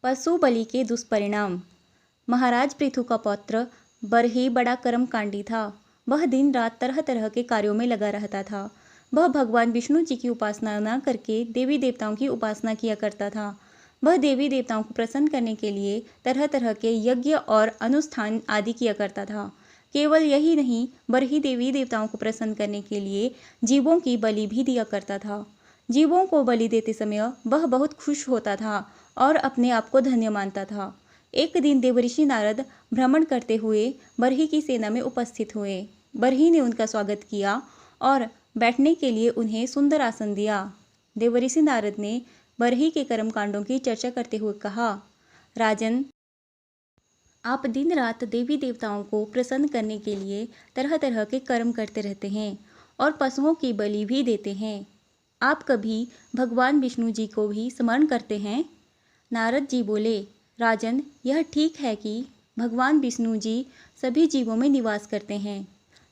पशु बलि के दुष्परिणाम। महाराज पृथु का पौत्र बरही बड़ा कर्मकांडी था। वह दिन रात तरह तरह के कार्यों में लगा रहता था। वह भगवान विष्णु जी की उपासना न करके देवी देवताओं की उपासना किया करता था। वह देवी देवताओं को प्रसन्न करने के लिए तरह तरह के यज्ञ और अनुष्ठान आदि किया करता था। केवल यही नहीं, बरही देवी देवताओं को प्रसन्न करने के लिए जीवों की बलि भी दिया करता था। जीवों को बलि देते समय वह बहुत खुश होता था और अपने आप को धन्य मानता था। एक दिन देवऋषि नारद भ्रमण करते हुए बरही की सेना में उपस्थित हुए। बरही ने उनका स्वागत किया और बैठने के लिए उन्हें सुंदर आसन दिया। देवऋषि नारद ने बरही के कर्मकांडों की चर्चा करते हुए कहा, राजन, आप दिन रात देवी देवताओं को प्रसन्न करने के लिए तरह तरह के कर्म करते रहते हैं और पशुओं की बलि भी देते हैं। आप कभी भगवान विष्णु जी को भी स्मरण करते हैं? नारद जी बोले, राजन, यह ठीक है कि भगवान विष्णु जी सभी जीवों में निवास करते हैं।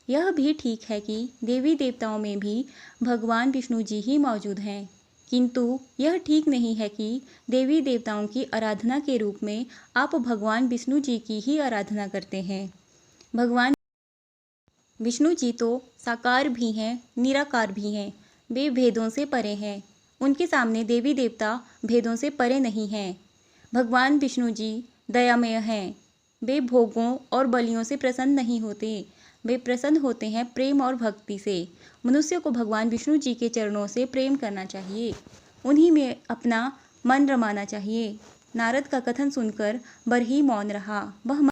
यह भी ठीक है कि देवी देवताओं में भी भगवान विष्णु जी ही मौजूद हैं। किंतु यह ठीक नहीं है कि देवी देवताओं की आराधना के रूप में आप भगवान विष्णु जी की ही आराधना करते हैं। भगवान विष्णु जी तो साकार भी हैं, निराकार भी हैं। वे भेदों से परे हैं। उनके सामने देवी देवता भेदों से परे नहीं हैं। भगवान विष्णु जी दयामय हैं। वे भोगों और बलियों से प्रसन्न नहीं होते। वे प्रसन्न होते हैं प्रेम और भक्ति से। मनुष्य को भगवान विष्णु जी के चरणों से प्रेम करना चाहिए। उन्हीं में अपना मन रमाना चाहिए। नारद का कथन सुनकर बरही मौन रहा। वह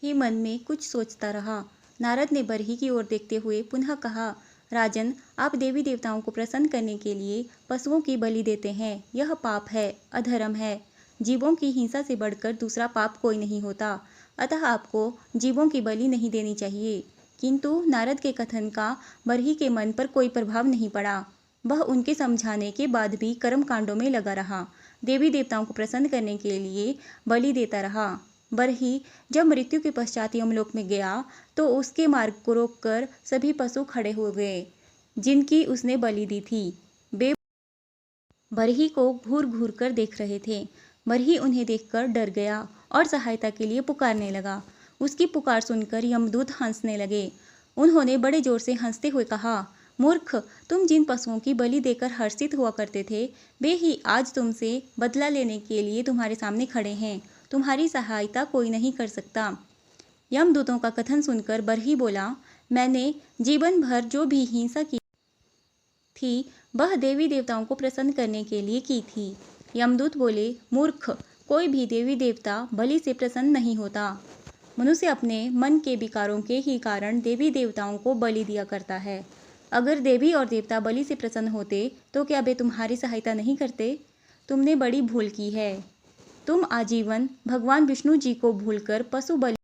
ही मन में कुछ सोचता रहा। नारद ने बरही की ओर देखते हुए पुनः कहा, राजन, आप देवी देवताओं को प्रसन्न करने के लिए पशुओं की बलि देते हैं। यह पाप है, अधर्म है। जीवों की हिंसा से बढ़कर दूसरा पाप कोई नहीं होता। अतः आपको जीवों की बलि नहीं देनी चाहिए। किंतु नारद के कथन का बरही के मन पर कोई प्रभाव नहीं पड़ा। वह उनके समझाने के बाद भी कर्म कांडों में लगा रहा। देवी देवताओं को प्रसन्न करने के लिए बलि देता रहा। बरही जब मृत्यु के पश्चात यमलोक में गया तो उसके मार्ग को रोककर सभी पशु खड़े हो गए जिनकी उसने बलि दी थी। वे बरही को घूर घूर कर देख रहे थे। बरही उन्हें देखकर डर गया और सहायता के लिए पुकारने लगा। उसकी पुकार सुनकर यमदूत हंसने लगे। उन्होंने बड़े जोर से हंसते हुए कहा, मूर्ख, तुम जिन पशुओं की बलि देकर हर्षित हुआ करते थे, वे ही आज तुमसे बदला लेने के लिए तुम्हारे सामने खड़े हैं। तुम्हारी सहायता कोई नहीं कर सकता। यमदूतों का कथन सुनकर बरही बोला, मैंने जीवन भर जो भी हिंसा की थी वह देवी देवताओं को प्रसन्न करने के लिए की थी। यमदूत बोले, मूर्ख, कोई भी देवी देवता बलि से प्रसन्न नहीं होता। मनुष्य अपने मन के विकारों के ही कारण देवी देवताओं को बलि दिया करता है। अगर देवी और देवता बलि से प्रसन्न होते तो क्या वे तुम्हारी सहायता नहीं करते? तुमने बड़ी भूल की है। तुम आजीवन भगवान विष्णु जी को भूलकर पशु बलि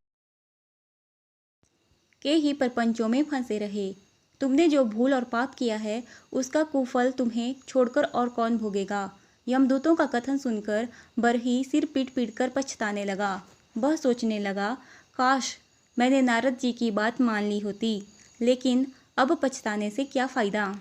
के ही प्रपंचों में फंसे रहे। तुमने जो भूल और पाप किया है उसका कुफल तुम्हें छोड़कर और कौन भोगेगा। यमदूतों का कथन सुनकर बरही सिर पीट पीट कर पछताने लगा। वह सोचने लगा, काश मैंने नारद जी की बात मान ली होती, लेकिन अब पछताने से क्या फ़ायदा।